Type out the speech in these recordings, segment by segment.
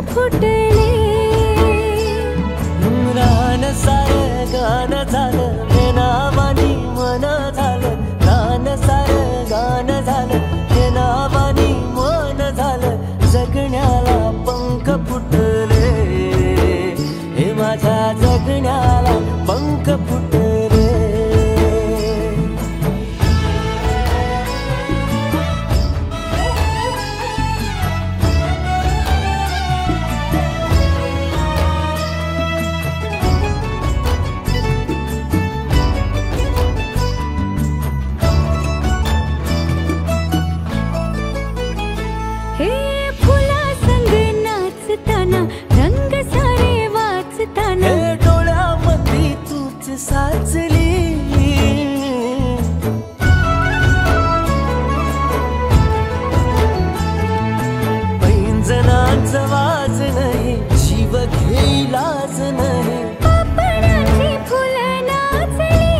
फुटले रान सारं गाणं झालं हे नावानी मन झालं रान सारं गाणं झालं हे नावानी मन झालं जगण्याला पंख फुटले हे माझ्या जगण्याला पंख फुटले साचली पैंजणाचं वाज नाही जीव घेईलाच नाही पापणाची फुलं नाचली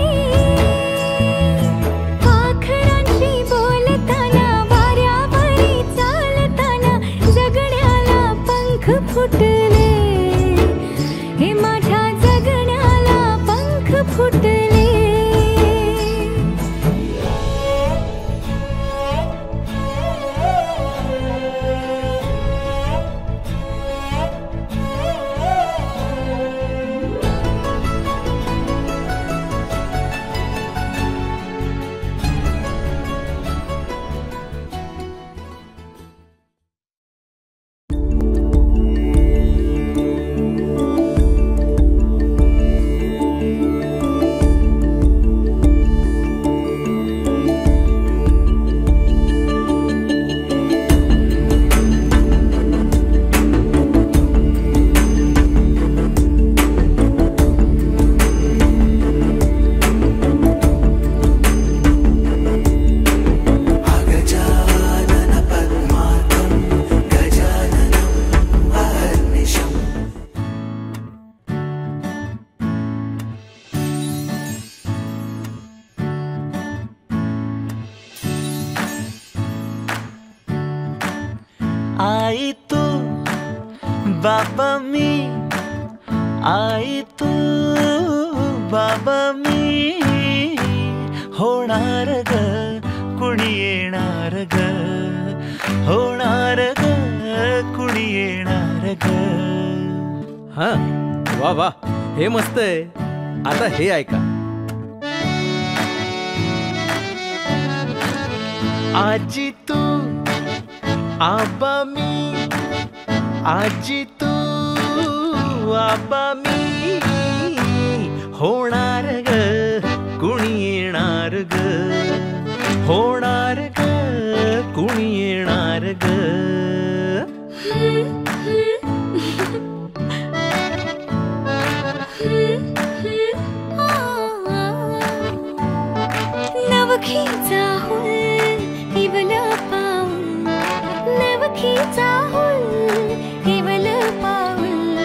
पाखरांशी बोलताना वाऱ्यावरी चालताना जगण्याला पंख फुटले हे माझ्या जगण्याला पंख फुटले आई तू बाबा मी आई तू बाबा मी होणार ग कुणी येणार ग होणार ग कुणी येणार ग हा वा वा हे मस्त आहे आता हे ऐका आजी तू आबा मी आजी तू आबा मी होणार ग कुणी येणार ग होणार ग कुणी येणार ग नवखीचा नवखीचा केवल पाऊल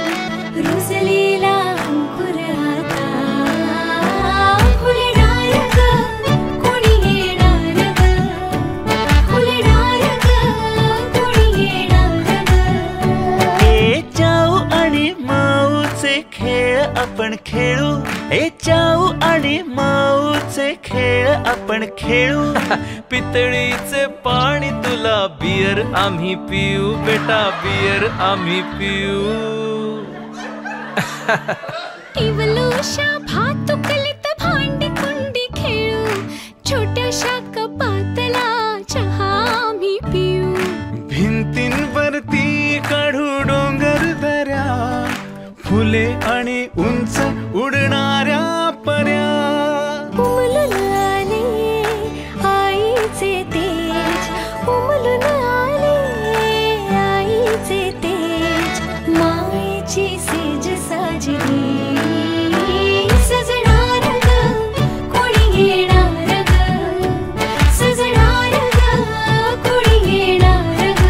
रुजलेला अंकुर आता फुलणार ग कोणी येणार ग फुलणार ग कोणी येणार ग ए चाऊ आणि माऊचे खेळ आपण खेळू ए चाऊ आणि माऊचे खेळ आपण खेळू पितळीचे पाणी तुला बियर आम्ही पिऊ बेटा बियर आम्ही पिऊ इवलूशा भातुकलीत भांडी कुंडी खेळू छोट्याशा कपातला चहा आम्ही पिऊ भिंतींवरती काढू डोंगर दऱ्या फुले आणि उंच उडणाऱ्या पर्या उमलून आले आईचे तेज उमलून आले आईचे तेज मायेची सेज साजली सजणार ग कोणी येणार ग सजणार ग कोणी येणार ग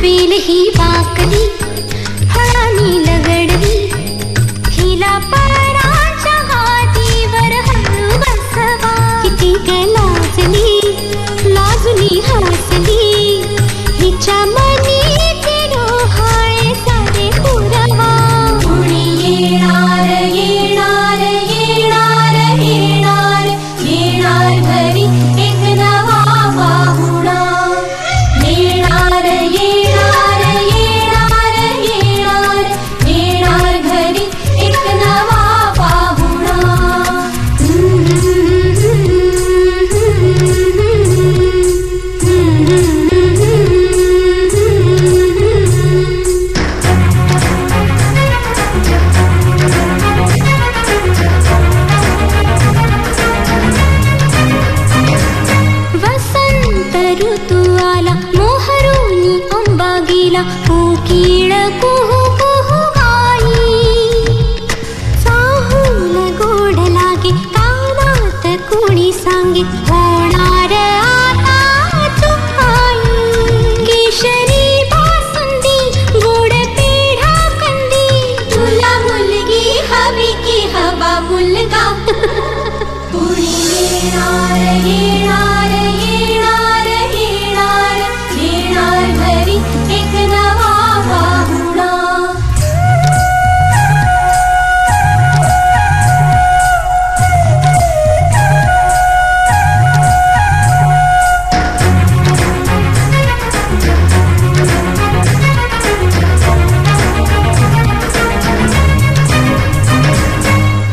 बेल ही वाकली फळांनी लगडली हिला पराच्या गादीवर हळू बसवा किती ग लाजली हसली हिच्या मनी ते डोहाळे सारे पुरवा कुणी येणार येणार येणार येणार येणार घरी एक नवा पाहुणा येणार येणार येणार येणार येणार घरी एक नवा पाहुणा ऋतू आला मोहरोनी अंबा गेला कोकिळ कुहू कुहू गाई चाहूल गोड लागे कानात कुणी सांगे होणार आता चुकाई केशरी बासुंदी गोड पेढा कंदी तुला मुलगी हवी की हवा मुलगा कुणी येणार येणार येणार येणार येणार घरी एक नवा पाहुणा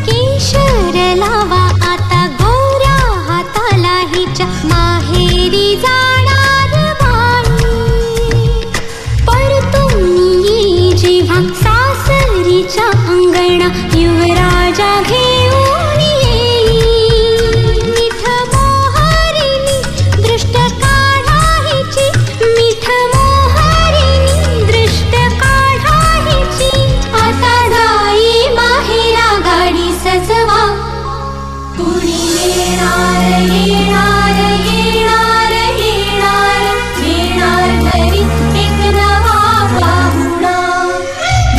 केशर लावा आता गोऱ्या हाताला हिच्या माहेरी जाणार बाई परतून येई जेव्हा सासरीच्या अंगणा युवराजा घेऊन येई मिठ मोहरीनी दृष्ट काढा हिची मिठ मोहरीनी दृष्ट काढा हिची आता जाई माहेरा गाडी सजवा कुणी येणार येणार येणार येणार येणार घरी एक नवा पाहुणा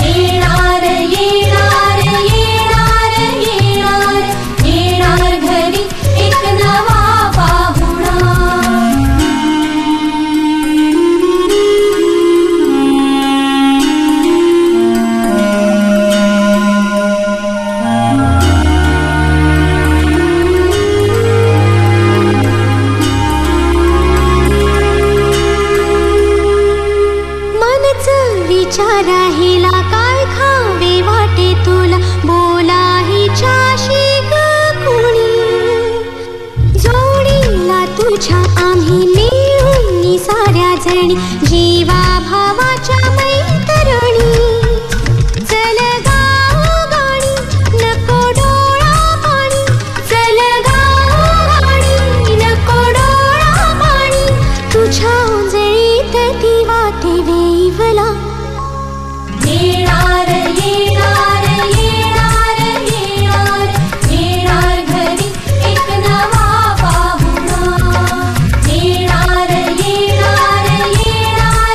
येणार येणार येणार येणार येणार घरी एक नवा पाहुणा मनच विचारा हिला काय खावे वाटे तुला बोला हिच्याशी ग कुणी जोडीला तुझ्या आम्ही मिळून साऱ्या जणी जीवा भावाच्या मैत्रिणी चल गाऊ गाणी नको डोळा पाणी चल गाऊ गाणी नको डोळा पाणी तुझ्या जळीत ती वाटे वेवला येणार येणार येणार येणार येणार घरी एक नवा पाहुणा येणार येणार येणार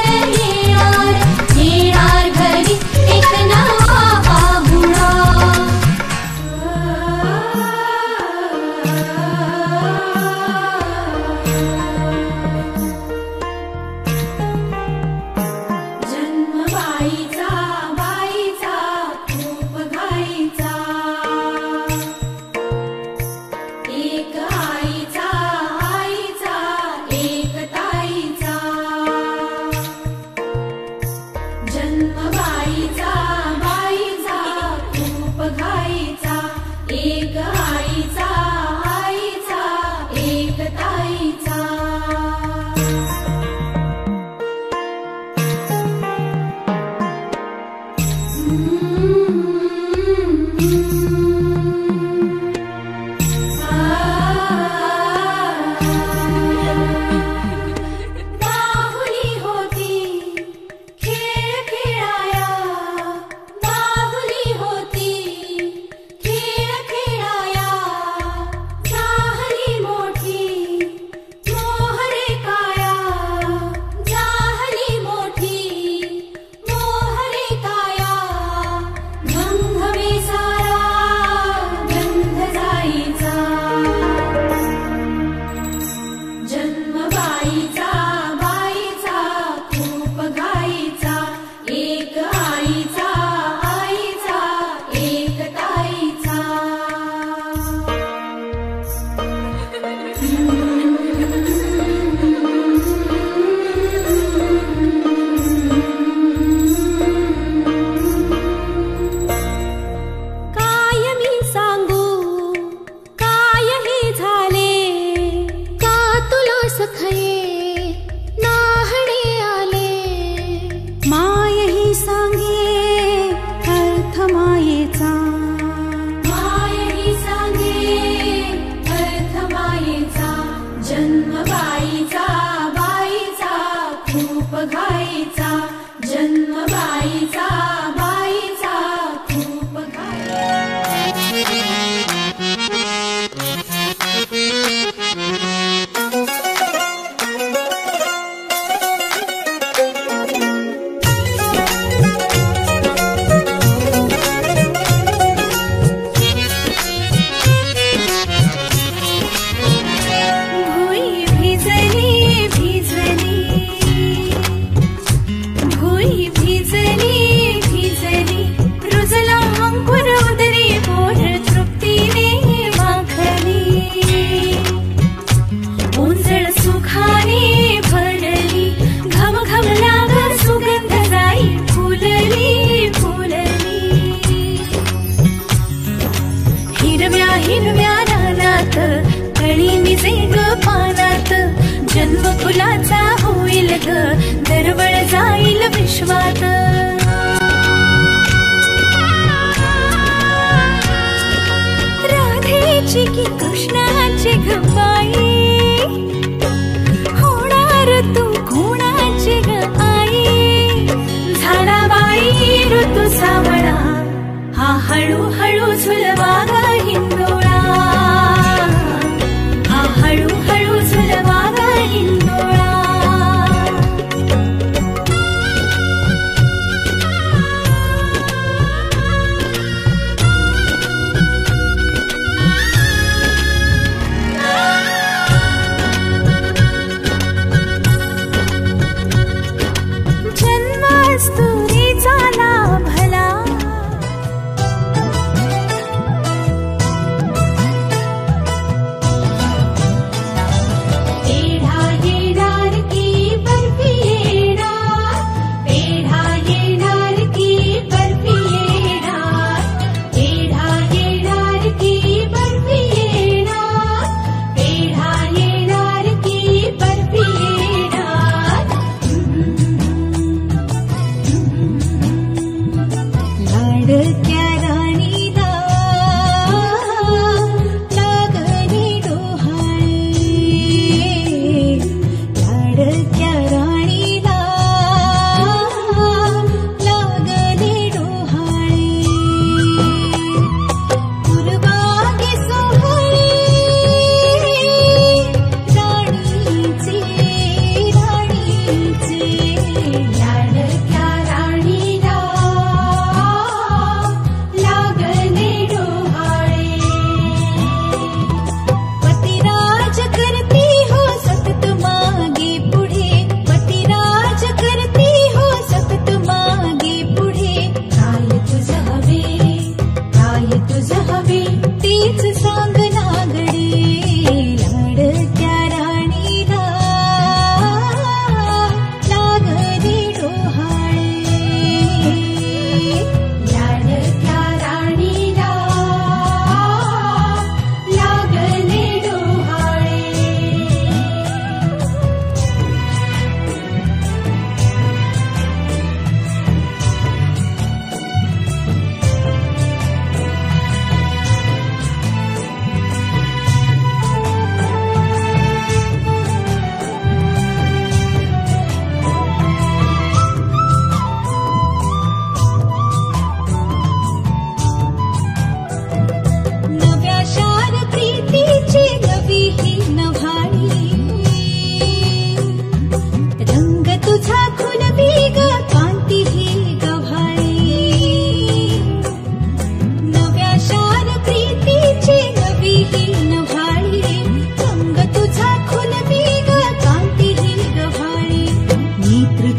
ही सांगे अर्थ मायेचा, माय ही सांगे अर्थ मायेचा, जन्म बाईचा बाईचा खूप घाईचा, जन्म बाईचा बाईचा खूप हिरव्या रानात कळी निजे ग पानात, जन्म फुलाचा होईल ग दरवळ जाईल विश्वात. राधेची की कृष्णाची ग बाई, होणार तू कोणाची ग आई, झाला बाई ऋतू सावळा, हा हळूहळू झुलवा ग हिंदोळा, हा हळूहळू झुलवा ग हिंदोळा. जन्मास्तुरीचा लाभला,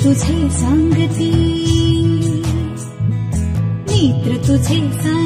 तुझे सांगती, नेत्र तुझे सांगती.